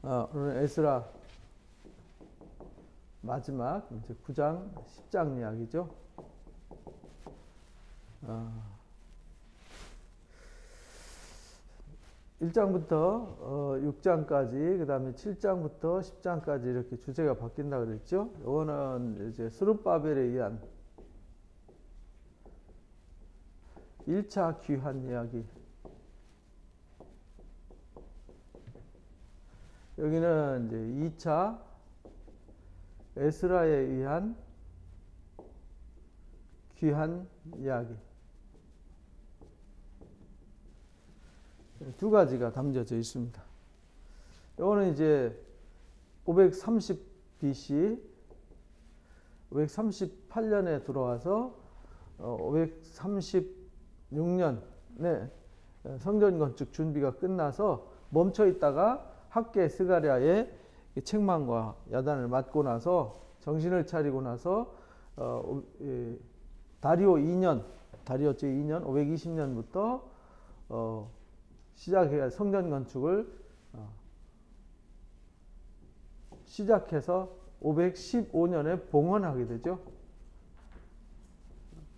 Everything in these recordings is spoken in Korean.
오늘 에스라 마지막 이제 9장, 10장 이야기죠. 1장부터 6장까지, 그 다음에 7장부터 10장까지 이렇게 주제가 바뀐다 그랬죠. 이거는 이제 스룹바벨에 의한 1차 귀환 이야기. 여기는 이제 2차 에스라에 의한 귀환 이야기. 두 가지가 담겨져 있습니다. 이거는 이제 530 BC, 538년에 들어와서 536년에 성전 건축 준비가 끝나서 멈춰 있다가 학계 스가랴의 책망과 야단을 맞고 나서 정신을 차리고 나서 다리오 2년, 다리오 제2년 520년부터 시작해야 성전 건축을 시작해서 515년에 봉헌하게 되죠.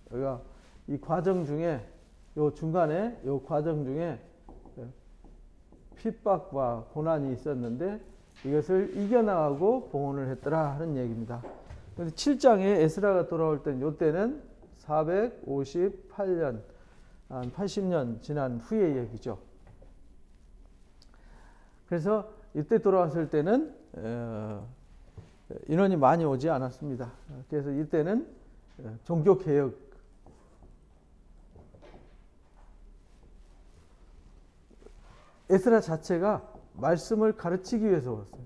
그러니까 이 과정 중에 중간에 과정 중에 핍박과 고난이 있었는데 이것을 이겨나가고 봉헌을 했더라 하는 얘기입니다. 그런데 7장에 에스라가 돌아올 때는 이때는 458년, 한 80년 지난 후의 얘기죠. 그래서 이때 돌아왔을 때는 인원이 많이 오지 않았습니다. 그래서 이때는 종교개혁, 에스라 자체가 말씀을 가르치기 위해서 왔어요.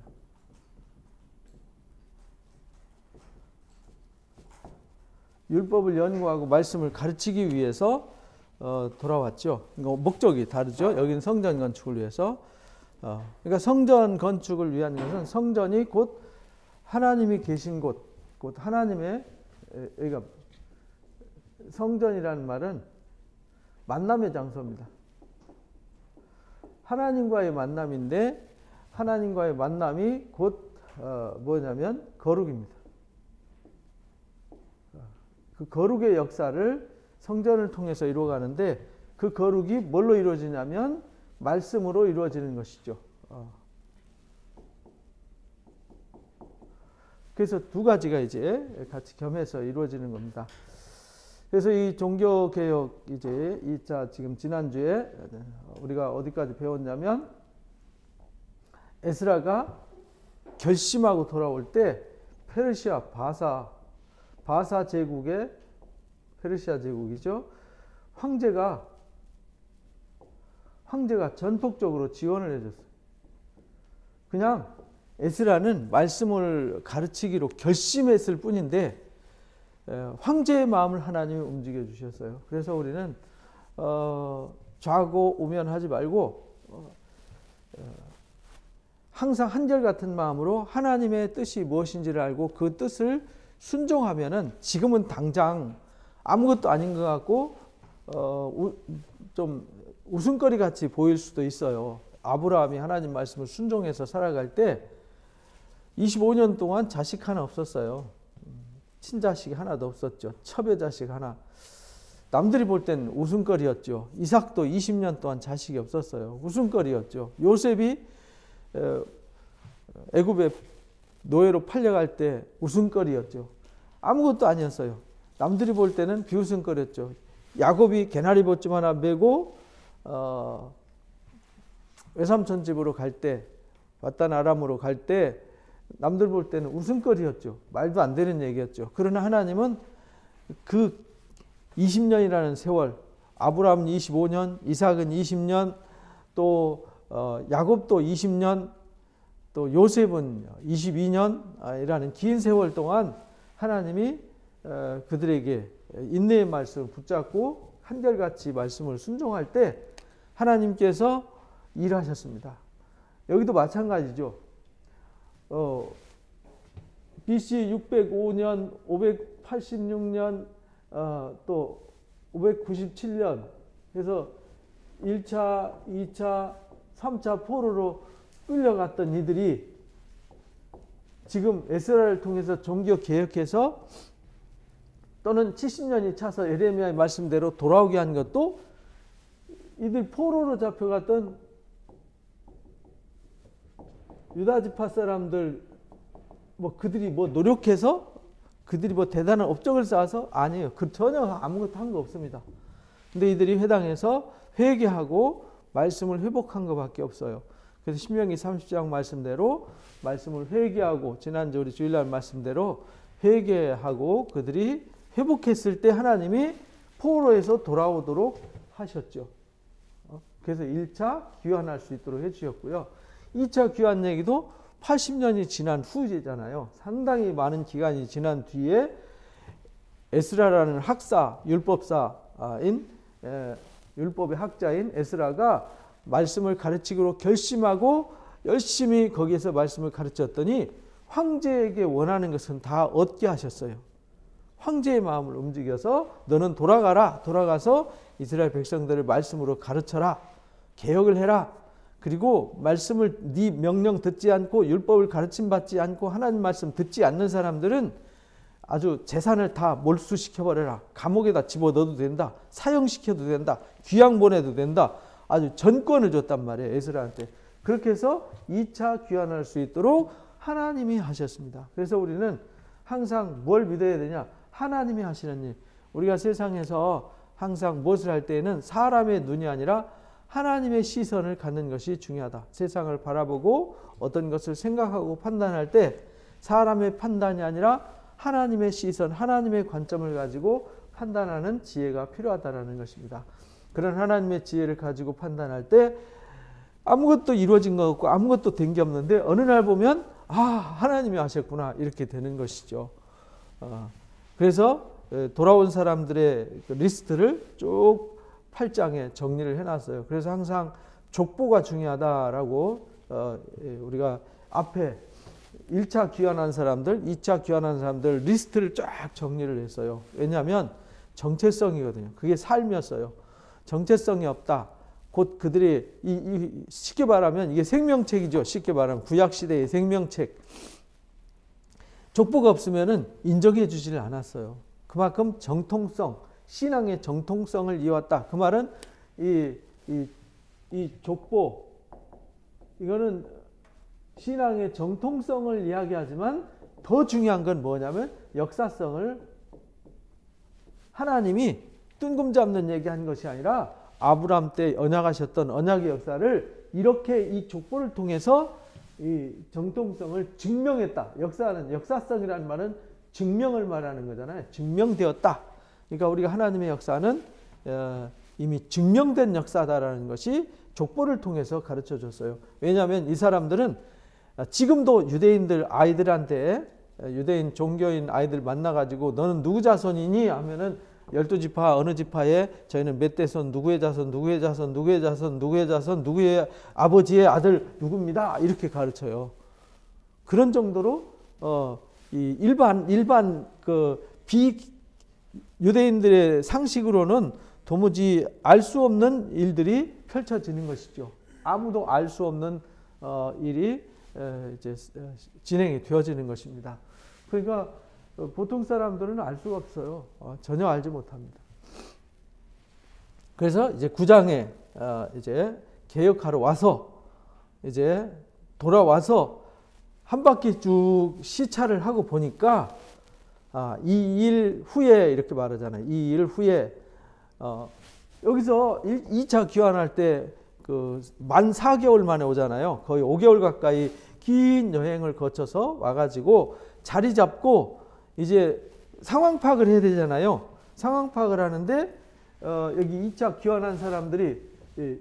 율법을 연구하고 말씀을 가르치기 위해서 돌아왔죠. 목적이 다르죠. 여기는 성전 건축을 위해서. 그러니까 성전 건축을 위한 것은 성전이 곧 하나님이 계신 곳, 곧 하나님의, 그러니까 성전이라는 말은 만남의 장소입니다. 하나님과의 만남인데 하나님과의 만남이 곧 뭐냐면 거룩입니다. 그 거룩의 역사를 성전을 통해서 이루어가는데 그 거룩이 뭘로 이루어지냐면 말씀으로 이루어지는 것이죠. 그래서 두 가지가 이제 같이 겸해서 이루어지는 겁니다. 그래서 이 종교개혁 이제 2차 지금 지난주에 우리가 어디까지 배웠냐면 에스라가 결심하고 돌아올 때 페르시아 바사 제국의 페르시아 제국이죠. 황제가 전폭적으로 지원을 해줬어요. 그냥 에스라는 말씀을 가르치기로 결심했을 뿐인데 황제의 마음을 하나님이 움직여 주셨어요. 그래서 우리는 좌고우면하지 말고 항상 한결같은 마음으로 하나님의 뜻이 무엇인지를 알고 그 뜻을 순종하면은 지금은 당장 아무것도 아닌 것 같고 좀 웃음거리 같이 보일 수도 있어요. 아브라함이 하나님 말씀을 순종해서 살아갈 때 25년 동안 자식 하나 없었어요. 친자식이 하나도 없었죠. 첩의 자식 하나. 남들이 볼 땐 웃음거리였죠. 이삭도 20년 동안 자식이 없었어요. 웃음거리였죠. 요셉이 애굽에 노예로 팔려갈 때 웃음거리였죠. 아무것도 아니었어요. 남들이 볼 때는 비웃음거리였죠. 야곱이 개나리 보쯤 하나 메고 외삼촌 집으로 갈 때, 밧단 아람으로 갈 때 남들 볼 때는 웃음거리였죠. 말도 안 되는 얘기였죠. 그러나 하나님은 그 20년이라는 세월, 아브라함은 25년, 이삭은 20년, 또 야곱도 20년, 또 요셉은 22년이라는 긴 세월 동안 하나님이 그들에게 인내의 말씀을 붙잡고 한결같이 말씀을 순종할 때 하나님께서 일하셨습니다. 여기도 마찬가지죠. BC 605년, 586년, 또 597년, 그래서 1차, 2차, 3차 포로로 끌려갔던 이들이 지금 에스라를 통해서 종교 개혁해서 또는 70년이 차서 예레미야의 말씀대로 돌아오게 한 것도 이들 포로로 잡혀갔던 유다 지파 사람들 그들이 노력해서 그들이 대단한 업적을 쌓아서 아니에요. 전혀 아무것도 한 거 없습니다. 근데 이들이 회당에서 회개하고 말씀을 회복한 것밖에 없어요. 그래서 신명기 30장 말씀대로 말씀을 회개하고 지난주 우리 주일날 말씀대로 회개하고 그들이 회복했을 때 하나님이 포로에서 돌아오도록 하셨죠. 그래서 1차 귀환할 수 있도록 해주셨고요. 2차 귀환 얘기도 80년이 지난 후잖아요. 상당히 많은 기간이 지난 뒤에 에스라라는 학사, 율법의 학자인 에스라가 말씀을 가르치기로 결심하고 열심히 거기에서 말씀을 가르쳤더니 황제에게 원하는 것은 다 얻게 하셨어요. 황제의 마음을 움직여서 너는 돌아가서 이스라엘 백성들을 말씀으로 가르쳐라. 개혁을 해라. 그리고 말씀을 네 명령 듣지 않고 율법을 가르침받지 않고 하나님 말씀 듣지 않는 사람들은 아주 재산을 다 몰수시켜버려라. 감옥에다 집어넣어도 된다. 사형시켜도 된다. 귀양 보내도 된다. 아주 전권을 줬단 말이에요. 에스라한테. 그렇게 해서 2차 귀환할 수 있도록 하나님이 하셨습니다. 그래서 우리는 항상 뭘 믿어야 되냐? 하나님이 하시는 일. 우리가 세상에서 항상 무엇을 할 때에는 사람의 눈이 아니라 하나님의 시선을 갖는 것이 중요하다. 세상을 바라보고 어떤 것을 생각하고 판단할 때 사람의 판단이 아니라 하나님의 시선, 하나님의 관점을 가지고 판단하는 지혜가 필요하다는 것입니다. 그런 하나님의 지혜를 가지고 판단할 때 아무것도 이루어진 것 없고 아무것도 된 게 없는데 어느 날 보면 하나님이 하셨구나 이렇게 되는 것이죠. 그래서 돌아온 사람들의 리스트를 쭉 8장에 정리를 해놨어요. 그래서 항상 족보가 중요하다라고 우리가 앞에 1차 귀환한 사람들, 2차 귀환한 사람들 리스트를 쫙 정리를 했어요. 왜냐하면 정체성이거든요. 그게 삶이었어요. 정체성이 없다. 곧 그들이 쉽게 말하면 이게 생명책이죠. 쉽게 말하면 구약시대의 생명책. 족보가 없으면 인정해 주지를 않았어요. 그만큼 정통성, 신앙의 정통성을 이어왔다. 그 말은 이 족보, 이거는 신앙의 정통성을 이야기하지만 더 중요한 건 뭐냐면 역사성을 하나님이 뜬금잡는 얘기한 것이 아니라 아브라함 때 언약하셨던 언약의 역사를 이렇게 이 족보를 통해서 이 정통성을 증명했다. 역사성이라는 말은 증명을 말하는 거잖아요. 증명되었다. 그러니까 우리가 하나님의 역사는 이미 증명된 역사다라는 것이 족보를 통해서 가르쳐 줬어요. 왜냐하면 이 사람들은 지금도 유대인들 아이들한테 유대인 종교인 아이들 만나가지고 너는 누구 자손이니? 하면은 12지파 어느 지파에 저희는 몇 대손 누구의 자손 누구의 자손 누구의 자손 누구의 자손 누구의 아버지의 아들 누구입니다. 이렇게 가르쳐요. 그런 정도로 이 일반 그 비유대인들의 상식으로는 도무지 알 수 없는 일들이 펼쳐지는 것이죠. 아무도 알 수 없는 일이 이제 진행이 되어지는 것입니다. 그러니까 보통 사람들은 알 수가 없어요. 전혀 알지 못합니다. 그래서 이제 9장에 이제 개혁하러 와서 이제 돌아와서 한 바퀴 쭉 시차를 하고 보니까 이 일 후에 이렇게 말하잖아요. 이 일 후에 여기서 2차 귀환할 때 그 만 4개월 만에 오잖아요. 거의 5개월 가까이 긴 여행을 거쳐서 와가지고 자리 잡고 이제 상황 파악을 해야 되잖아요. 상황 파악을 하는데 여기 2차 귀환한 사람들이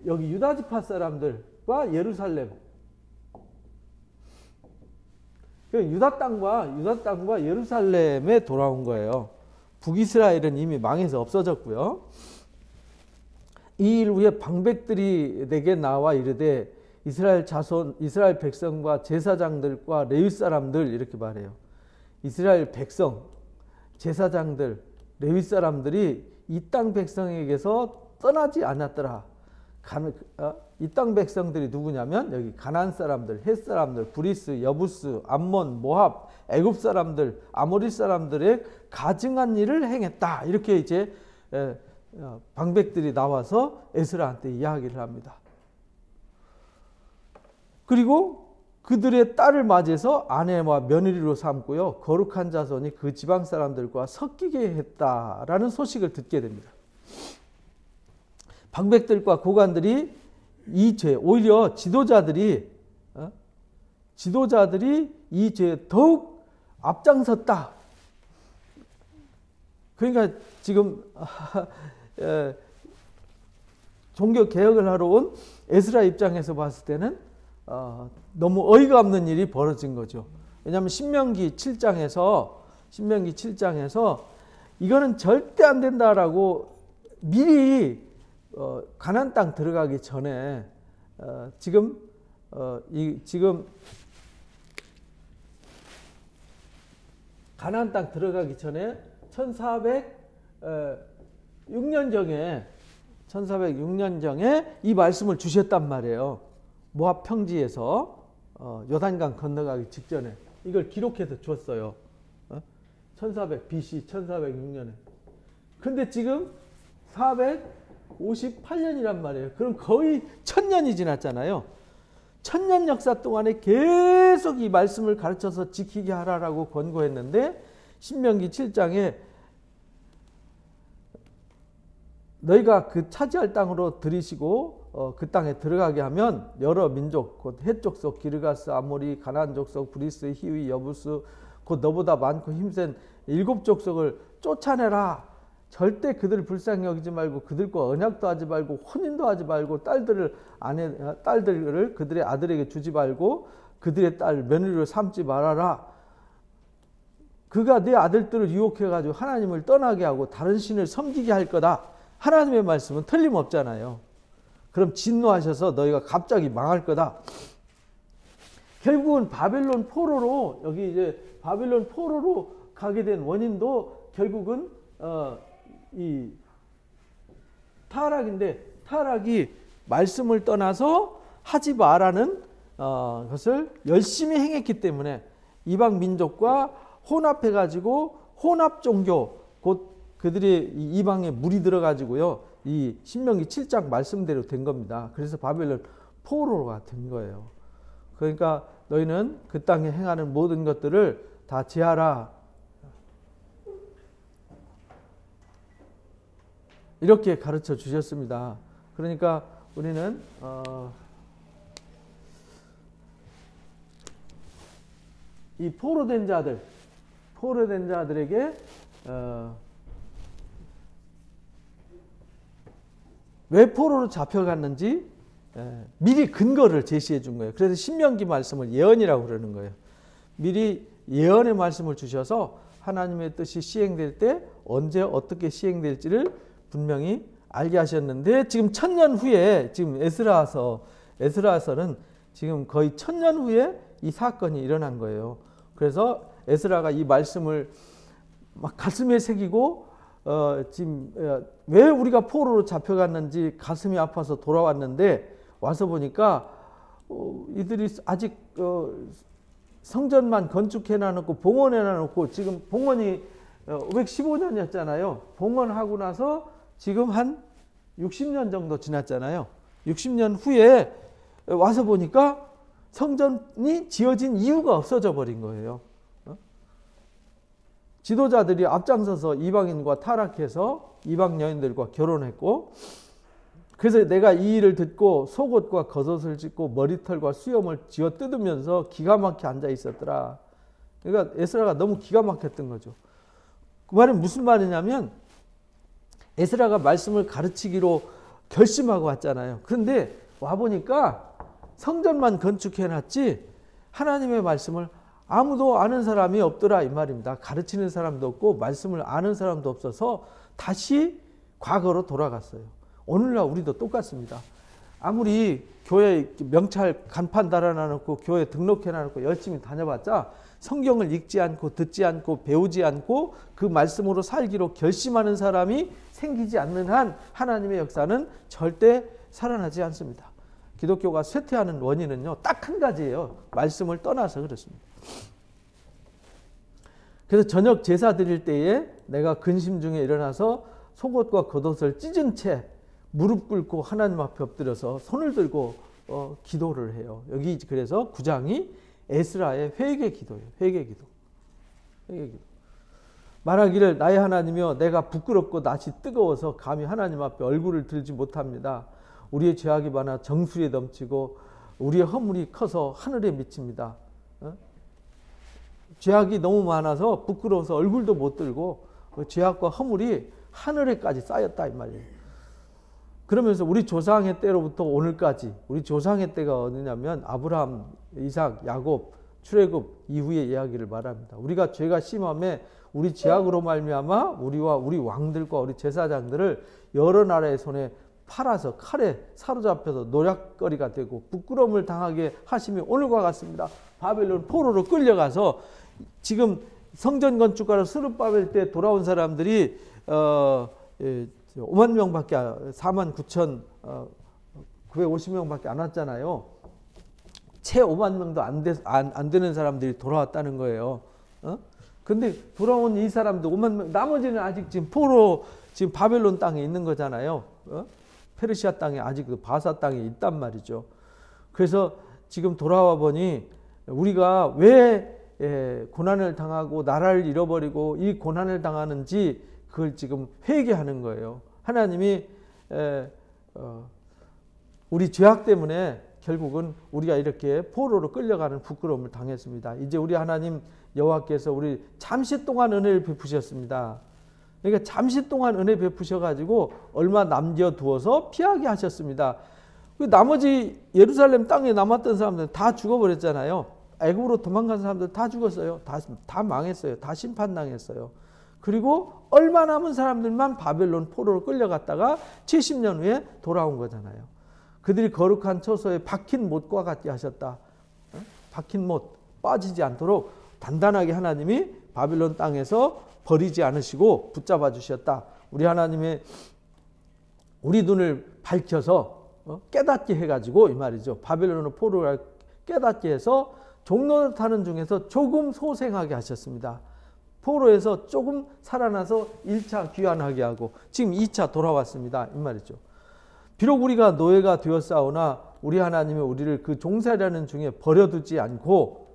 여기 유다지파 사람들과 예루살렘 유다 땅과 예루살렘에 돌아온 거예요. 북이스라엘은 이미 망해서 없어졌고요. 이 일 후에 방백들이 내게 나와 이르되 이스라엘 백성과 제사장들과 레위 사람들 이렇게 말해요. 이스라엘 백성, 제사장들, 레위 사람들이 이 땅 백성에게서 떠나지 않았더라. 이 땅 백성들이 누구냐면 여기 가나안 사람들, 헷 사람들, 브리스, 여부스, 암몬, 모압, 애굽 사람들, 아모리 사람들의 가증한 일을 행했다. 이렇게 이제 방백들이 나와서 에스라한테 이야기를 합니다. 그리고 그들의 딸을 맞이해서 아내와 며느리로 삼고요. 거룩한 자손이 그 지방 사람들과 섞이게 했다라는 소식을 듣게 됩니다. 방백들과 고관들이 이 죄, 오히려 지도자들이 이 죄에 더욱 앞장섰다. 그러니까 지금 종교 개혁을 하러 온 에스라 입장에서 봤을 때는 너무 어이가 없는 일이 벌어진 거죠. 왜냐하면 신명기 7장에서 이거는 절대 안 된다라고 미리 가나안 땅 들어가기 전에 지금 가나안 땅 들어가기 전에 1406년 정에 이 말씀을 주셨단 말이에요. 모압 평지에서 요단강 건너가기 직전에 이걸 기록해서 줬어요. 1400 BC 1406년에. 근데 지금 458년이란 말이에요. 그럼 거의 1000년이 지났잖아요. 1000년 역사 동안에 계속 이 말씀을 가르쳐서 지키게 하라라고 권고했는데 신명기 7장에 너희가 그 차지할 땅으로 들이시고 그 땅에 들어가게 하면 여러 민족 곧 헷 족속, 기르가스, 아모리, 가나안 족속, 브리스, 히위, 여부스 곧 너보다 많고 힘센 7 족속을 쫓아내라. 절대 그들을 불쌍히 여기지 말고 그들과 언약도 하지 말고 혼인도 하지 말고 딸들을 그들의 아들에게 주지 말고 그들의 딸 며느리로 삼지 말아라. 그가 네 아들들을 유혹해 가지고 하나님을 떠나게 하고 다른 신을 섬기게 할 거다. 하나님의 말씀은 틀림없잖아요. 그럼 진노하셔서 너희가 갑자기 망할 거다. 결국은 바벨론 포로로 여기 이제 바벨론 포로로 가게 된 원인도 결국은 이 타락인데 타락이 말씀을 떠나서 하지 말라는 것을 열심히 행했기 때문에 이방 민족과 혼합해 가지고 혼합 종교 곧 그들이 이방에 물이 들어 가지고요. 이 신명기 7장 말씀대로 된 겁니다. 그래서 바벨론 포로가 된 거예요. 그러니까 너희는 그 땅에 행하는 모든 것들을 다 제하라. 이렇게 가르쳐 주셨습니다. 그러니까 우리는 이 포로된 자들에게 왜 포로로 잡혀갔는지 미리 근거를 제시해 준 거예요. 그래서 신명기 말씀을 예언이라고 그러는 거예요. 미리 예언의 말씀을 주셔서 하나님의 뜻이 시행될 때 언제 어떻게 시행될지를 분명히 알게 하셨는데 지금 1000년 후에 지금 에스라서는 지금 거의 1000년 후에 이 사건이 일어난 거예요. 그래서 에스라가 이 말씀을 막 가슴에 새기고 지금 왜 우리가 포로로 잡혀갔는지 가슴이 아파서 돌아왔는데 와서 보니까 이들이 아직 성전만 건축해놔놓고 봉헌해놔놓고 지금 봉헌이 515년이었잖아요. 봉헌하고 나서 지금 한 60년 정도 지났잖아요. 60년 후에 와서 보니까 성전이 지어진 이유가 없어져 버린 거예요. 지도자들이 앞장서서 이방인과 타락해서 이방 여인들과 결혼했고 그래서 내가 이 일을 듣고 속옷과 겉옷을 찢고 머리털과 수염을 쥐어 뜯으면서 기가 막혀 앉아 있었더라. 그러니까 에스라가 너무 기가 막혔던 거죠. 그 말은 무슨 말이냐면 에스라가 말씀을 가르치기로 결심하고 왔잖아요. 그런데 와보니까 성전만 건축해놨지 하나님의 말씀을 아무도 아는 사람이 없더라 이 말입니다. 가르치는 사람도 없고 말씀을 아는 사람도 없어서 다시 과거로 돌아갔어요. 오늘날 우리도 똑같습니다. 아무리 교회 명찰 간판 달아놔놓고 교회 등록해놔놓고 열심히 다녀봤자 성경을 읽지 않고 듣지 않고 배우지 않고 그 말씀으로 살기로 결심하는 사람이 생기지 않는 한 하나님의 역사는 절대 살아나지 않습니다. 기독교가 쇠퇴하는 원인은요, 딱 한 가지예요. 말씀을 떠나서 그렇습니다. 그래서 저녁 제사 드릴 때에 내가 근심 중에 일어나서 속옷과 겉옷을 찢은 채 무릎 꿇고 하나님 앞에 엎드려서 손을 들고 기도를 해요. 여기 그래서 9장이 에스라의 회개 기도예요. 회개 기도. 회개 기도. 말하기를 나의 하나님이여 내가 부끄럽고 낯이 뜨거워서 감히 하나님 앞에 얼굴을 들지 못합니다. 우리의 죄악이 많아 정수리에 넘치고 우리의 허물이 커서 하늘에 미칩니다. 죄악이 너무 많아서 부끄러워서 얼굴도 못 들고 죄악과 허물이 하늘에까지 쌓였다 이 말이에요. 그러면서 우리 조상의 때로부터 오늘까지, 우리 조상의 때가 어디냐면 아브라함, 이삭, 야곱, 출애굽 이후의 이야기를 말합니다. 우리가 죄가 심함에 우리 죄악으로 말미암아 우리와 우리 왕들과 우리 제사장들을 여러 나라의 손에 팔아서 칼에 사로잡혀서 노략거리가 되고 부끄러움을 당하게 하심이 오늘과 같습니다. 바벨론 포로로 끌려가서 지금 성전 건축가로 스룹바벨 때 돌아온 사람들이 5만 명밖에 4만 9천 950명밖에 안 왔잖아요. 채 5만 명도 안 되는 사람들이 돌아왔다는 거예요. 근데 돌아온 이 사람도 5만 명, 나머지는 아직 지금 포로 지금 바벨론 땅에 있는 거잖아요. 페르시아 땅에 아직 그 바사 땅에 있단 말이죠. 그래서 지금 돌아와 보니 우리가 왜 고난을 당하고 나라를 잃어버리고 이 고난을 당하는지 그걸 지금 회개하는 거예요. 하나님이 우리 죄악 때문에 결국은 우리가 이렇게 포로로 끌려가는 부끄러움을 당했습니다. 이제 우리 하나님 여호와께서 우리 잠시 동안 은혜를 베푸셨습니다. 그러니까 잠시 동안 은혜 베푸셔가지고 얼마 남겨두어서 피하게 하셨습니다. 나머지 예루살렘 땅에 남았던 사람들은 다 죽어버렸잖아요. 애굽으로 도망간 사람들 다 죽었어요. 다 망했어요. 다 심판당했어요. 그리고 얼마 남은 사람들만 바벨론 포로로 끌려갔다가 70년 후에 돌아온 거잖아요. 그들이 거룩한 처소에 박힌 못과 같게 하셨다. 박힌 못 빠지지 않도록 단단하게 하나님이 바벨론 땅에서 버리지 않으시고 붙잡아 주셨다. 우리 하나님의 우리 눈을 밝혀서 깨닫게 해가지고 이 말이죠. 바벨론 포로를 깨닫게 해서 종노릇하는 중에서 조금 소생하게 하셨습니다. 포로에서 조금 살아나서 1차 귀환하게 하고 지금 2차 돌아왔습니다. 이 말이죠. 비록 우리가 노예가 되었사오나 우리 하나님이 우리를 그 종살이하는 중에 버려두지 않고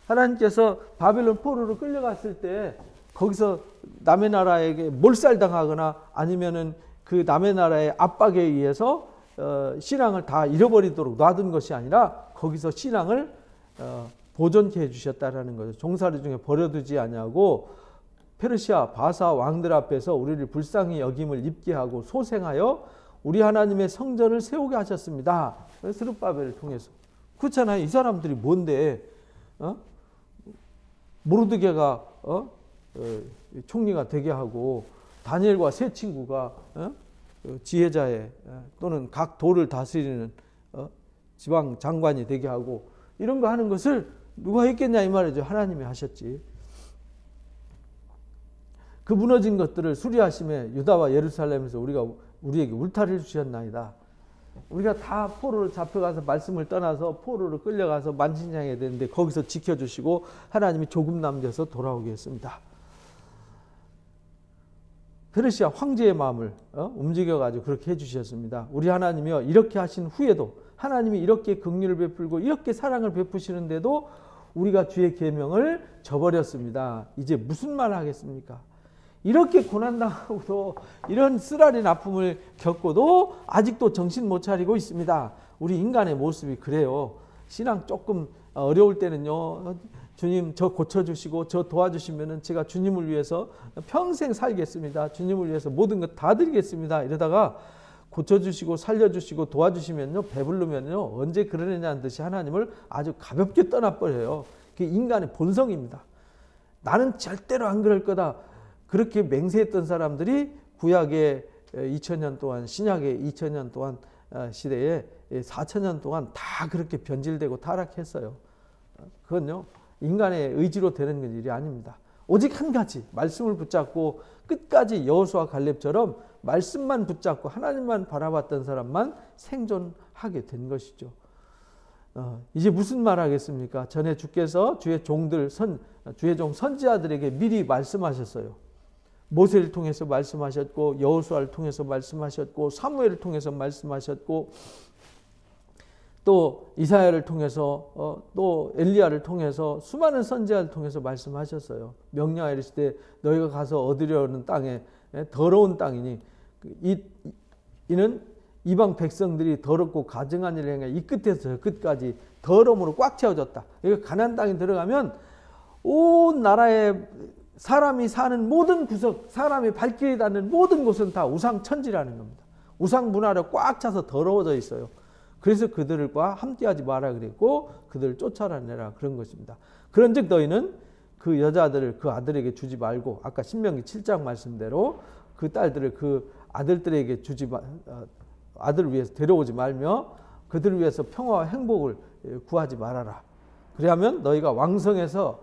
하나님께서 바벨론 포로로 끌려갔을 때 거기서 남의 나라에게 몰살당하거나 아니면은 그 남의 나라의 압박에 의해서 신앙을 다 잃어버리도록 놔둔 것이 아니라 거기서 신앙을 보존케 해주셨다라는 거죠. 종살이 중에 버려두지 아니하고 페르시아 바사 왕들 앞에서 우리를 불쌍히 여김을 입게 하고 소생하여 우리 하나님의 성전을 세우게 하셨습니다. 스룹바벨을 통해서. 그렇잖아요. 이 사람들이 뭔데? 모르드게가 총리가 되게 하고 다니엘과 세 친구가 지혜자의 또는 각 도를 다스리는 지방 장관이 되게 하고 이런 거 하는 것을 누가 했겠냐 이 말이죠. 하나님이 하셨지. 그 무너진 것들을 수리하심에 유다와 예루살렘에서 우리에게 울타리를 주셨나이다. 우리가 다 포로로 잡혀가서 말씀을 떠나서 포로로 끌려가서 만신창이해야 되는데 거기서 지켜주시고 하나님이 조금 남겨서 돌아오게 했습니다. 페르시아 황제의 마음을 움직여가지고 그렇게 해주셨습니다. 우리 하나님이요 이렇게 하신 후에도 하나님이 이렇게 긍휼을 베풀고 이렇게 사랑을 베푸시는데도 우리가 주의 계명을 저버렸습니다. 이제 무슨 말 하겠습니까? 이렇게 고난당하고도 이런 쓰라린 아픔을 겪고도 아직도 정신 못 차리고 있습니다. 우리 인간의 모습이 그래요. 신앙 조금 어려울 때는요. 주님 저 고쳐주시고 저 도와주시면은 제가 주님을 위해서 평생 살겠습니다. 주님을 위해서 모든 것 다 드리겠습니다. 이러다가 고쳐주시고 살려주시고 도와주시면요. 배부르면요. 언제 그러느냐는 듯이 하나님을 아주 가볍게 떠나버려요. 그게 인간의 본성입니다. 나는 절대로 안 그럴 거다. 그렇게 맹세했던 사람들이 구약의 2000년 동안 신약의 2000년 동안 시대에 4000년 동안 다 그렇게 변질되고 타락했어요. 그건요. 인간의 의지로 되는 일이 아닙니다. 오직 한 가지 말씀을 붙잡고 끝까지 여호수아 갈렙처럼 말씀만 붙잡고 하나님만 바라봤던 사람만 생존하게 된 것이죠. 이제 무슨 말 하겠습니까? 전에 주께서 주의 종 선지자들에게 미리 말씀하셨어요. 모세를 통해서 말씀하셨고, 여호수아를 통해서 말씀하셨고, 사무엘을 통해서 말씀하셨고, 또 이사야를 통해서, 또 엘리야를 통해서, 수많은 선지자를 통해서 말씀하셨어요. 명령하여 이르시되 너희가 가서 얻으려는 땅에 더러운 땅이니 이는 이방 백성들이 더럽고 가증한 일을 행해 이 끝에서 저 끝까지 더러움으로 꽉 채워졌다. 가나안 땅에 들어가면 온 나라의 사람이 사는 모든 구석, 사람이 발길이 닿는 모든 곳은 다 우상 천지라는 겁니다. 우상 문화로 꽉 차서 더러워져 있어요. 그래서 그들과 함께하지 마라 그랬고 그들을 쫓아내라 그런 것입니다. 그런즉 너희는 그 여자들을 그 아들에게 주지 말고, 아까 신명기 7장 말씀대로 그 딸들을 그 아들들에게 아들을 위해서 데려오지 말며 그들을 위해서 평화와 행복을 구하지 말아라. 그리하면 너희가 왕성해서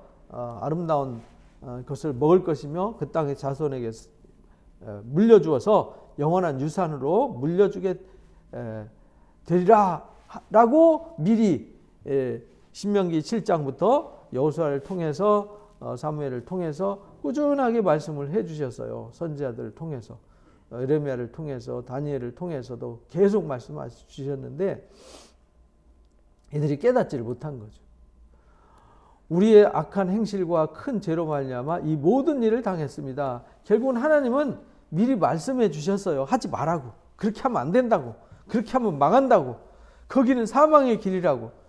아름다운 것을 먹을 것이며 그 땅의 자손에게 물려주어서 영원한 유산으로 물려주게 되리라 라고 미리 신명기 7장부터 여호수아를 통해서 사무엘을 통해서 꾸준하게 말씀을 해주셨어요. 선지자들을 통해서, 예레미야를 통해서, 다니엘을 통해서도 계속 말씀해 주셨는데 이들이 깨닫지를 못한 거죠. 우리의 악한 행실과 큰 죄로 말미암아 이 모든 일을 당했습니다. 결국은 하나님은 미리 말씀해 주셨어요. 하지 말라고. 그렇게 하면 안 된다고. 그렇게 하면 망한다고. 거기는 사망의 길이라고.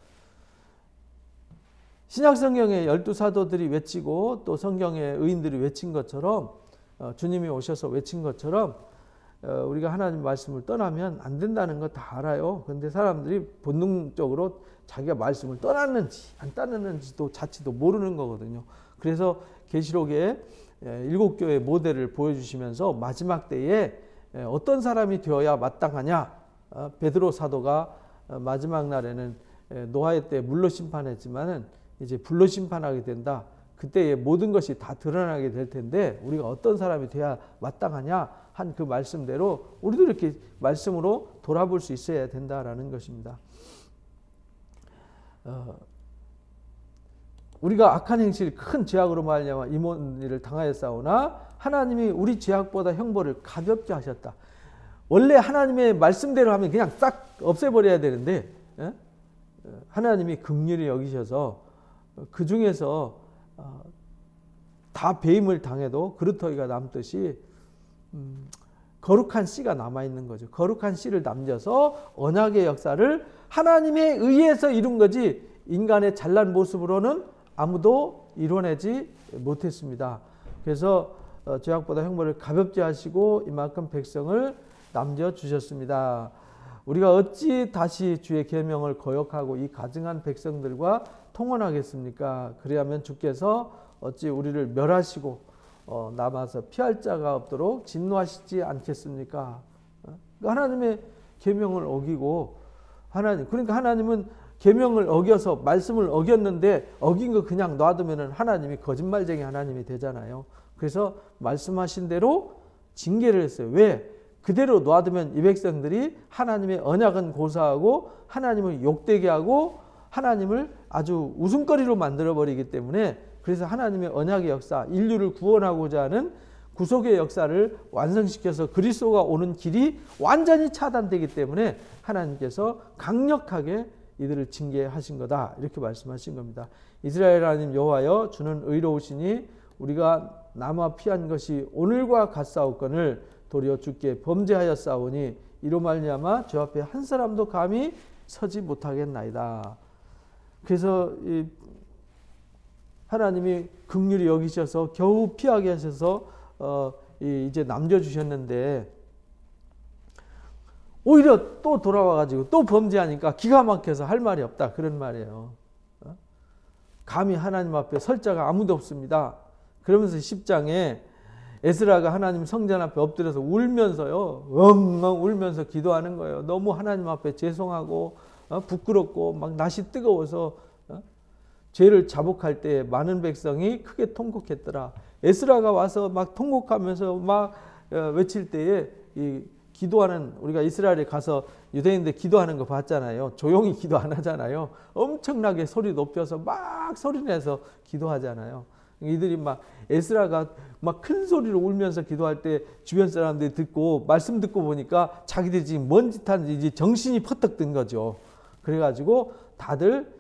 신약성경의 12사도들이 외치고 또 성경의 의인들이 외친 것처럼, 주님이 오셔서 외친 것처럼 우리가 하나님 말씀을 떠나면 안 된다는 거 다 알아요. 그런데 사람들이 본능적으로 자기가 말씀을 떠났는지 안 떠났는지도 자체도 모르는 거거든요. 그래서 계시록에 7교회 모델을 보여주시면서 마지막 때에 어떤 사람이 되어야 마땅하냐, 베드로 사도가 마지막 날에는 노아의 때 물로 심판했지만은 이제 불로 심판하게 된다. 그때의 모든 것이 다 드러나게 될 텐데 우리가 어떤 사람이 돼야 마땅하냐 한 그 말씀대로 우리도 이렇게 말씀으로 돌아볼 수 있어야 된다라는 것입니다. 우리가 악한 행실, 큰 죄악으로 말미암아 이 모든 일을 당하였사오나 하나님이 우리 죄악보다 형벌을 가볍게 하셨다. 원래 하나님의 말씀대로 하면 그냥 싹 없애버려야 되는데 하나님이 긍휼히 여기셔서 그 중에서 다 배임을 당해도 그루터기가 남듯이 거룩한 씨가 남아있는 거죠. 거룩한 씨를 남겨서 언약의 역사를 하나님에 의해서 이룬 거지 인간의 잘난 모습으로는 아무도 이뤄내지 못했습니다. 그래서 죄악보다 형벌을 가볍게 하시고 이만큼 백성을 남겨주셨습니다. 우리가 어찌 다시 주의 계명을 거역하고 이 가증한 백성들과 통혼하겠습니까? 그리하면 주께서 어찌 우리를 멸하시고 남아서 피할 자가 없도록 진노하시지 않겠습니까? 하나님의 계명을 어기고 그러니까 하나님은 계명을 어겨서 말씀을 어겼는데 어긴 거 그냥 놔두면 하나님이 거짓말쟁이 하나님이 되잖아요. 그래서 말씀하신 대로 징계를 했어요. 왜? 그대로 놔두면 이 백성들이 하나님의 언약은 고사하고 하나님을 욕되게 하고 하나님을 아주 웃음거리로 만들어버리기 때문에, 그래서 하나님의 언약의 역사, 인류를 구원하고자 하는 구속의 역사를 완성시켜서 그리스도가 오는 길이 완전히 차단되기 때문에 하나님께서 강력하게 이들을 징계하신 거다, 이렇게 말씀하신 겁니다. 이스라엘 하나님 여호와여, 주는 의로우시니 우리가 남아 피한 것이 오늘과 같사옵거늘 도리어 주께 범죄하였사오니 이로 말미암아 주 앞에 한 사람도 감히 서지 못하겠나이다. 그래서 하나님이 긍휼히 여기셔서 겨우 피하게 하셔서 이제 남겨주셨는데 오히려 또 돌아와가지고 또 범죄하니까 기가 막혀서 할 말이 없다, 그런 말이에요. 감히 하나님 앞에 설 자가 아무도 없습니다. 그러면서 10장에 에스라가 하나님 성전 앞에 엎드려서 울면서요, 엉엉 울면서 기도하는 거예요. 너무 하나님 앞에 죄송하고 부끄럽고 막 낯이 뜨거워서 죄를 자복할 때 많은 백성이 크게 통곡했더라. 에스라가 와서 막 통곡하면서 막 외칠 때에 이 기도하는, 우리가 이스라엘에 가서 유대인들 기도하는 거 봤잖아요. 조용히 기도 안 하잖아요. 엄청나게 소리 높여서 막 소리내서 기도하잖아요. 이들이 막 에스라가 막 큰 소리로 울면서 기도할 때 주변 사람들이 듣고 말씀 듣고 보니까 자기들이 지금 뭔 짓 하는지 정신이 퍼뜩 든 거죠. 그래가지고 다들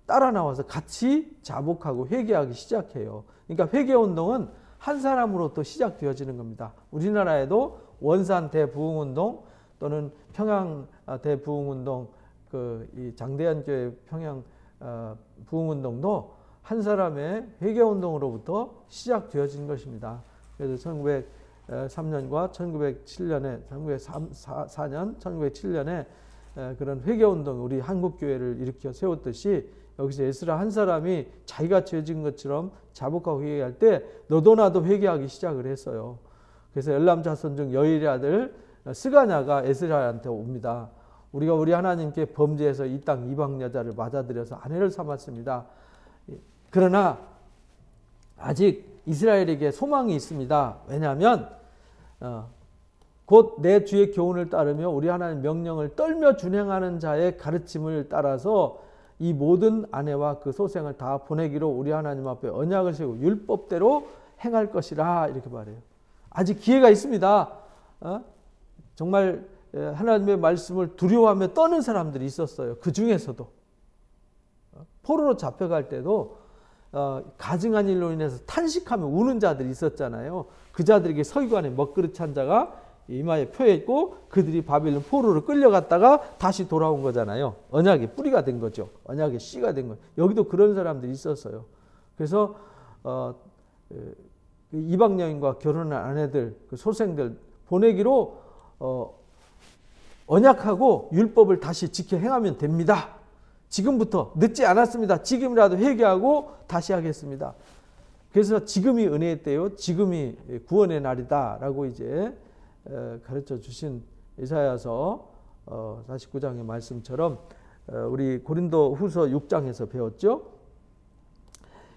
따라 나와서 같이 자복하고 회개하기 시작해요. 그러니까 회개운동은 한 사람으로부터 시작되어지는 겁니다. 우리나라에도 원산 대부흥운동 또는 평양 대부흥운동, 이 장대한 교회 평양 부흥운동도 한 사람의 회개운동으로부터 시작되어진 것입니다. 그래서 1903년과 1907년에, 1904년, 1907년에 그런 회개운동, 우리 한국교회를 일으켜 세웠듯이 여기서 에스라 한 사람이 자기가 죄진 것처럼 자복하고 회개할 때 너도 나도 회개하기 시작을 했어요. 그래서 엘람 자손 중 여일의 아들 스가냐가 에스라한테 옵니다. 우리가 우리 하나님께 범죄해서 이 땅 이방 여자를 맞아들여서 아내를 삼았습니다. 그러나 아직 이스라엘에게 소망이 있습니다. 왜냐하면 곧 내 주의 교훈을 따르며 우리 하나님 명령을 떨며 준행하는 자의 가르침을 따라서 이 모든 아내와 그 소생을 다 보내기로 우리 하나님 앞에 언약을 세우고 율법대로 행할 것이라, 이렇게 말해요. 아직 기회가 있습니다. 정말 하나님의 말씀을 두려워하며 떠는 사람들이 있었어요. 그 중에서도 포로로 잡혀갈 때도 가증한 일로 인해서 탄식하며 우는 자들이 있었잖아요. 그 자들에게 서기관의 먹그릇 찬 자가 이마에 표해 있고 그들이 바벨론 포로로 끌려갔다가 다시 돌아온 거잖아요. 언약의 뿌리가 된 거죠. 언약의 씨가 된 거예요. 여기도 그런 사람들이 있었어요. 그래서 이방 여인과 결혼한 아내들, 그 소생들 보내기로 언약하고 율법을 다시 지켜 행하면 됩니다. 지금부터 늦지 않았습니다. 지금이라도 회개하고 다시 하겠습니다. 그래서 지금이 은혜의 때요, 지금이 구원의 날이다라고 이제 가르쳐 주신 이사야서 49장의 말씀처럼 우리 고린도 후서 6장에서 배웠죠.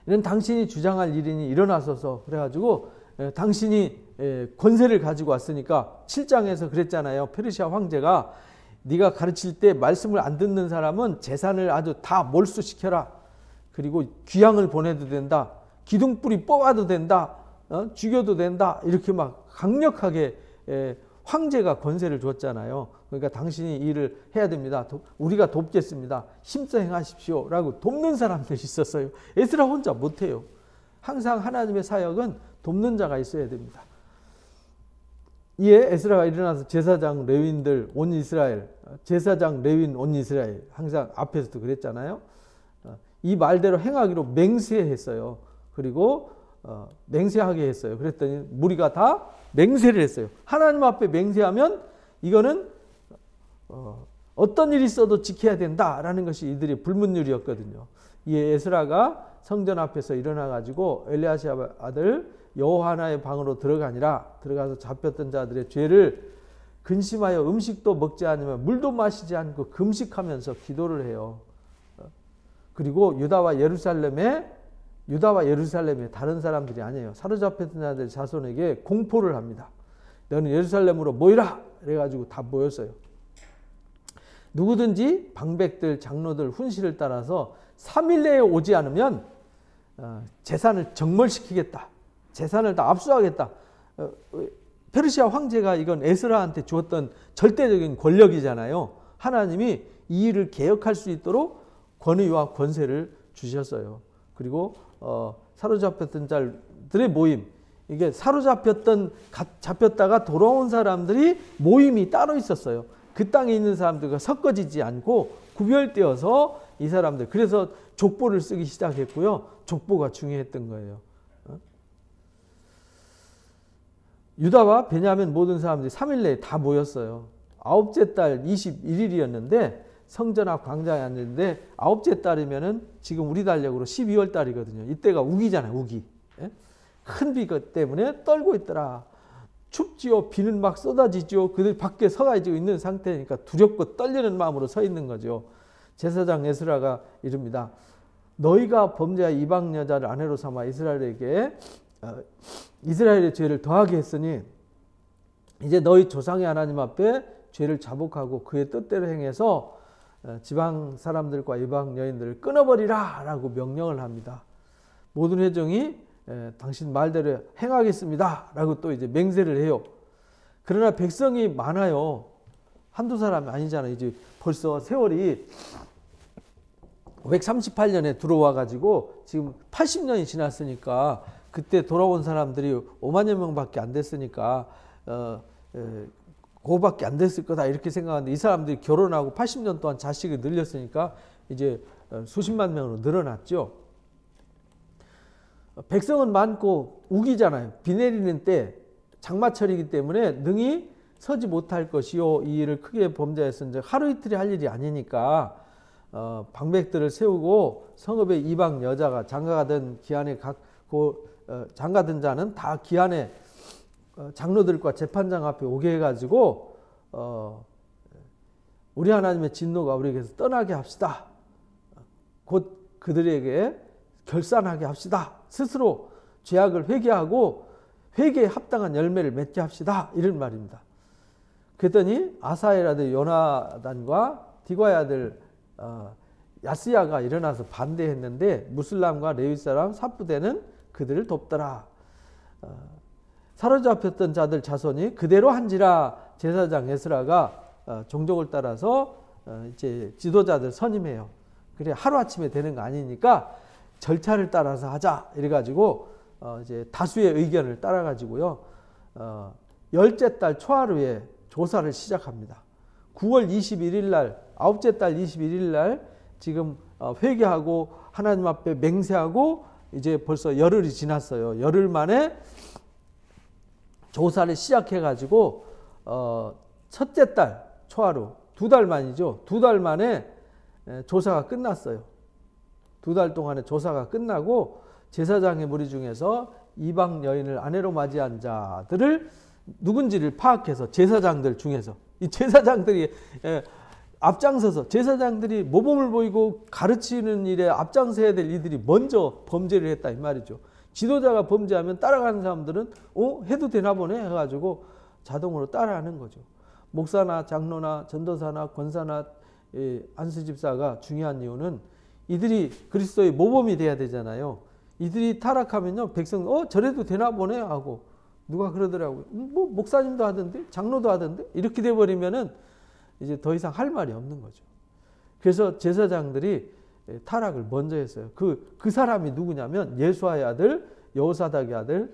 이는 당신이 주장할 일이니 일어나소서, 그래가지고 당신이 권세를 가지고 왔으니까 7장에서 그랬잖아요. 페르시아 황제가 네가 가르칠 때 말씀을 안 듣는 사람은 재산을 아주 다 몰수시켜라. 그리고 귀양을 보내도 된다. 기둥뿌리 뽑아도 된다. 죽여도 된다. 이렇게 막 강력하게 황제가 권세를 줬잖아요. 그러니까 당신이 일을 해야 됩니다. 우리가 돕겠습니다. 힘써 행하십시오. 라고 돕는 사람들이 있었어요. 에스라 혼자 못해요. 항상 하나님의 사역은 돕는 자가 있어야 됩니다. 이에 에스라가 일어나서 제사장 레위인들 온 이스라엘, 제사장 레위인 온 이스라엘, 항상 앞에서도 그랬잖아요. 이 말대로 행하기로 맹세했어요. 그리고 맹세하게 했어요. 그랬더니 무리가 다 맹세를 했어요. 하나님 앞에 맹세하면 이거는 어떤 일이 있어도 지켜야 된다라는 것이 이들의 불문율이었거든요. 이에 에스라가 성전 앞에서 일어나가지고 엘리야시압 아들 여호하나의 방으로 들어가서 잡혔던 자들의 죄를 근심하여 음식도 먹지 않으며 물도 마시지 않고 금식하면서 기도를 해요. 그리고 유다와 예루살렘에 다른 사람들이 아니에요. 사로잡혔던 자들 자손에게 공포를 합니다. 너는 예루살렘으로 모이라! 그래가지고 다 모였어요. 누구든지 방백들, 장로들, 훈시를 따라서 3일 내에 오지 않으면 재산을 정벌시키겠다. 재산을 다 압수하겠다. 페르시아 황제가 이건 에스라한테 주었던 절대적인 권력이잖아요. 하나님이 이 일을 개혁할 수 있도록 권위와 권세를 주셨어요. 그리고 사로잡혔던 자들의 모임, 이게 잡혔다가 돌아온 사람들이 모임이 따로 있었어요. 그 땅에 있는 사람들과 섞어지지 않고 구별되어서 이 사람들, 그래서 족보를 쓰기 시작했고요. 족보가 중요했던 거예요. 유다와 베냐민 모든 사람들이 3일 내에 다 모였어요. 아홉째 달 21일이었는데 성전 앞 광장에 앉는데 아홉째 달이면은 지금 우리 달력으로 12월 달이거든요. 이때가 우기잖아요. 우기. 큰 비 때문에 떨고 있더라. 춥지요. 비는 막 쏟아지죠. 그들 밖에 서가지고 있는 상태니까 두렵고 떨리는 마음으로 서 있는 거죠. 제사장 에스라가 이릅니다. 너희가 범죄한 이방 여자를 아내로 삼아 이스라엘의 죄를 더하게 했으니 이제 너희 조상의 하나님 앞에 죄를 자복하고 그의 뜻대로 행해서 지방 사람들과 이방 여인들을 끊어버리라 라고 명령을 합니다. 모든 회중이 당신 말대로 행하겠습니다 라고 또 이제 맹세를 해요. 그러나 백성이 많아요. 한두 사람이 아니잖아요. 이제 벌써 세월이 538년에 들어와 가지고 지금 80년이 지났으니까 그때 돌아온 사람들이 5만여 명밖에 안 됐으니까 그거밖에 안 됐을 거다 이렇게 생각하는데 이 사람들이 결혼하고 80년 동안 자식을 늘렸으니까 이제 수십만 명으로 늘어났죠. 백성은 많고 우기잖아요. 비 내리는 때 장마철이기 때문에 능히 서지 못할 것이요 이 일을 크게 범죄했은즉 하루 이틀이 할 일이 아니니까 방백들을 세우고 성읍의 이방 여자가 장가가던 기한에 장가든 자는 다 기한에 장로들과 재판장 앞에 오게 해가지고 우리 하나님의 진노가 우리에게서 떠나게 합시다. 곧 그들에게 결산하게 합시다. 스스로 죄악을 회개하고 회개에 합당한 열매를 맺게 합시다. 이런 말입니다. 그랬더니 아사엘 아들 요나단과 디과의 아들 야스야가 일어나서 반대했는데 무슬람과 레위 사람 삽부대는 그들을 돕더라. 사로잡혔던 자들 자손이 그대로 한지라 제사장 에스라가 종족을 따라서 이제 지도자들 선임해요. 그래 하루아침에 되는 거 아니니까 절차를 따라서 하자 이래가지고 이제 다수의 의견을 따라가지고요. 열째 달 초하루에 조사를 시작합니다. 9월 21일 날 아홉째 달 21일 날 지금 회개하고 하나님 앞에 맹세하고 이제 벌써 열흘이 지났어요. 열흘 만에 조사를 시작해가지고 첫째 달 초하루 2달 만이죠. 2달 만에 조사가 끝났어요. 2달 동안의 조사가 끝나고 제사장의 무리 중에서 이방 여인을 아내로 맞이한 자들을 누군지를 파악해서 제사장들 중에서 이 제사장들이 앞장서서 제사장들이 모범을 보이고 가르치는 일에 앞장서야 될 이들이 먼저 범죄를 했다 이 말이죠. 지도자가 범죄하면 따라가는 사람들은 해도 되나 보네 해가지고 자동으로 따라하는 거죠. 목사나 장로나 전도사나 권사나 안수집사가 중요한 이유는 이들이 그리스도의 모범이 돼야 되잖아요. 이들이 타락하면요 백성 저래도 되나 보네 하고 누가 그러더라고요. 뭐 목사님도 하던데 장로도 하던데 이렇게 돼버리면은 이제 더 이상 할 말이 없는 거죠. 그래서 제사장들이 타락을 먼저 했어요. 그 사람이 누구냐면 예수아의 아들 여호사닥의 아들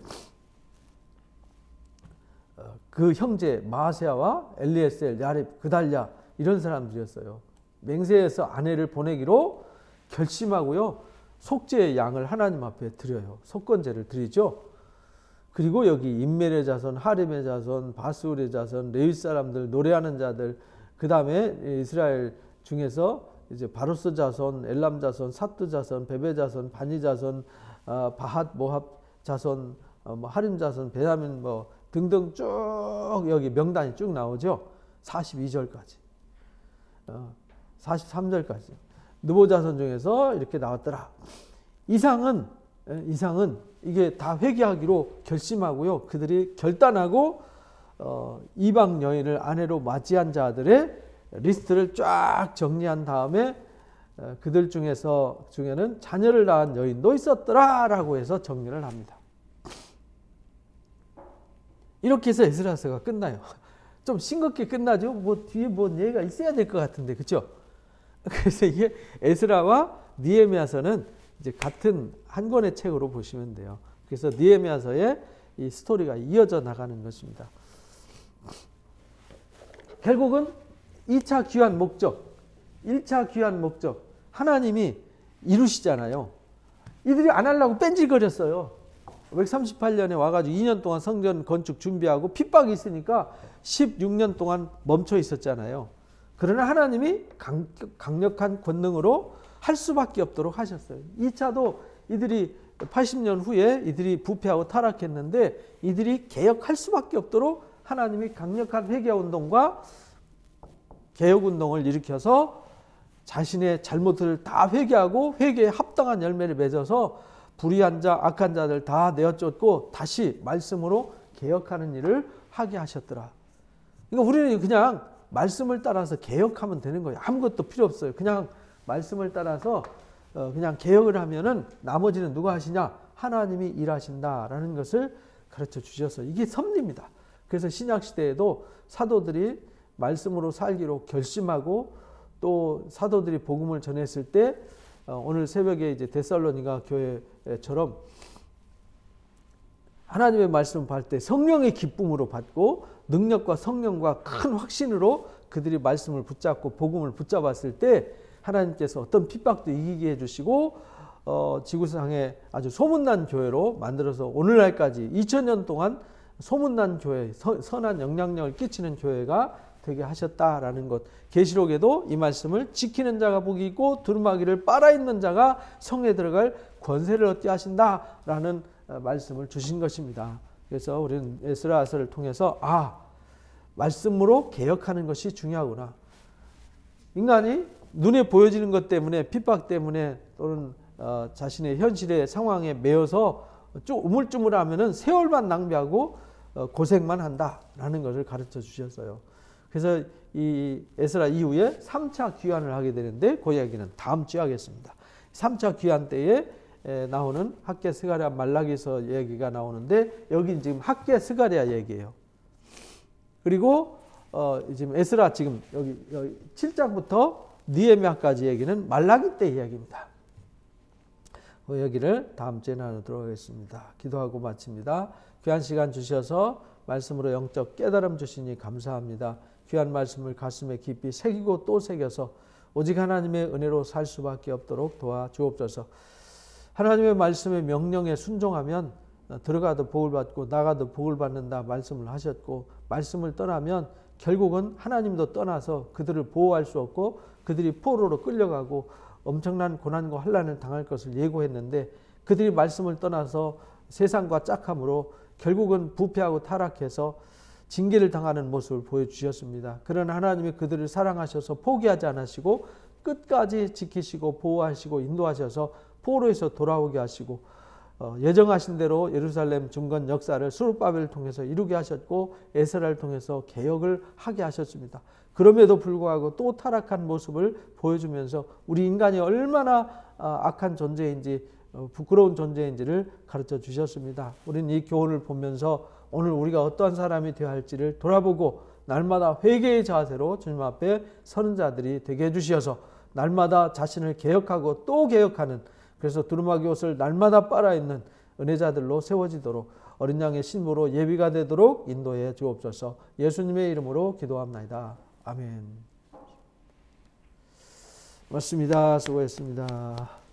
그 형제 마아세아와 엘리에셀, 야렙, 그달랴 이런 사람들이었어요. 맹세해서 아내를 보내기로 결심하고요. 속죄의 양을 하나님 앞에 드려요. 속건제를 드리죠. 그리고 여기 인멜의 자손, 하림의 자손, 바스울의 자손, 레위 사람들, 노래하는 자들, 그 다음에 이스라엘 중에서 이제 바로스 자손, 엘람 자손, 사뚜 자손, 베베 자손, 바니 자손, 바핫 모합 자손, 하림 자손, 베냐민 등등 쭉 여기 명단이 쭉 나오죠. 42절까지, 43절까지 느보 자손 중에서 이렇게 나왔더라. 이상은 이게 다 회개하기로 결심하고요. 그들이 결단하고 이방 여인을 아내로 맞이한 자들의 리스트를 쫙 정리한 다음에 그들 중에는 자녀를 낳은 여인도 있었더라라고 해서 정리를 합니다. 이렇게 해서 에스라서가 끝나요. 좀 싱겁게 끝나죠. 뒤에 얘기가 있어야 될 것 같은데, 그렇죠? 그래서 이게 에스라와 느헤미야서는 이제 같은 한 권의 책으로 보시면 돼요. 그래서 느헤미야서의 이 스토리가 이어져 나가는 것입니다. 결국은 2차 귀환 목적, 1차 귀환 목적 하나님이 이루시잖아요. 이들이 안 하려고 뺀질거렸어요. 538년에 와가지고 2년 동안 성전 건축 준비하고 핍박이 있으니까 16년 동안 멈춰 있었잖아요. 그러나 하나님이 강력한 권능으로 할 수밖에 없도록 하셨어요. 2차도 이들이 80년 후에 이들이 부패하고 타락했는데 이들이 개혁할 수밖에 없도록 하나님이 강력한 회개운동과 개혁운동을 일으켜서 자신의 잘못을 다 회개하고 회개에 합당한 열매를 맺어서 불의한 자, 악한 자들 다 내어쫓고 다시 말씀으로 개혁하는 일을 하게 하셨더라. 그러니까 우리는 그냥 말씀을 따라서 개혁하면 되는 거예요. 아무것도 필요 없어요. 그냥 말씀을 따라서 그냥 개혁을 하면은 나머지는 누가 하시냐? 하나님이 일하신다라는 것을 가르쳐 주셔서 이게 섭리입니다. 그래서 신약 시대에도 사도들이 말씀으로 살기로 결심하고 또 사도들이 복음을 전했을 때 오늘 새벽에 이제 데살로니가 교회처럼 하나님의 말씀을 받을 때 성령의 기쁨으로 받고 능력과 성령과 큰 확신으로 그들이 말씀을 붙잡고 복음을 붙잡았을 때 하나님께서 어떤 핍박도 이기게 해주시고 지구상에 아주 소문난 교회로 만들어서 오늘날까지 2000년 동안 소문난 교회, 선한 영향력을 끼치는 교회가 되게 하셨다라는 것. 계시록에도 이 말씀을 지키는 자가 복이 있고 두루마기를 빨아있는 자가 성에 들어갈 권세를 얻게 하신다라는 말씀을 주신 것입니다. 그래서 우리는 에스라서를 통해서 말씀으로 개혁하는 것이 중요하구나. 인간이 눈에 보여지는 것 때문에 핍박 때문에 또는 자신의 현실의 상황에 매여서 좀 우물쭈물하면은 세월만 낭비하고 고생만 한다라는 것을 가르쳐 주셨어요. 그래서 이 에스라 이후에 3차 귀환을 하게 되는데 그 이야기는 다음 주에 하겠습니다. 3차 귀환 때에 나오는 학개 스가랴 말라기서 얘기가 나오는데 여기 지금 학개 스가랴 얘기예요. 그리고 지금 에스라 지금 여기 7장부터 느헤미야까지 얘기는 말라기 때 이야기입니다. 그 얘기를 다음 주에 나누도록 하겠습니다. 기도하고 마칩니다. 귀한 시간 주셔서 말씀으로 영적 깨달음 주시니 감사합니다. 귀한 말씀을 가슴에 깊이 새기고 또 새겨서 오직 하나님의 은혜로 살 수밖에 없도록 도와주옵소서. 하나님의 말씀의 명령에 순종하면 들어가도 복을 받고 나가도 복을 받는다 말씀을 하셨고 말씀을 떠나면 결국은 하나님도 떠나서 그들을 보호할 수 없고 그들이 포로로 끌려가고 엄청난 고난과 환난을 당할 것을 예고했는데 그들이 말씀을 떠나서 세상과 짝함으로 결국은 부패하고 타락해서 징계를 당하는 모습을 보여주셨습니다. 그러나 하나님이 그들을 사랑하셔서 포기하지 않으시고 끝까지 지키시고 보호하시고 인도하셔서 포로에서 돌아오게 하시고 예정하신 대로 예루살렘 중건 역사를 스룹바벨을 통해서 이루게 하셨고 에스라를 통해서 개혁을 하게 하셨습니다. 그럼에도 불구하고 또 타락한 모습을 보여주면서 우리 인간이 얼마나 악한 존재인지 부끄러운 존재인지를 가르쳐 주셨습니다. 우리는 이 교훈을 보면서 오늘 우리가 어떠한 사람이 되어야 할지를 돌아보고 날마다 회개의 자세로 주님 앞에 서는 자들이 되게 해주시어서 날마다 자신을 개혁하고 또 개혁하는 그래서 두루마기 옷을 날마다 빨아입는 은혜자들로 세워지도록 어린 양의 신부로 예비가 되도록 인도해 주옵소서. 예수님의 이름으로 기도합나이다. 아멘. 맞습니다. 수고했습니다.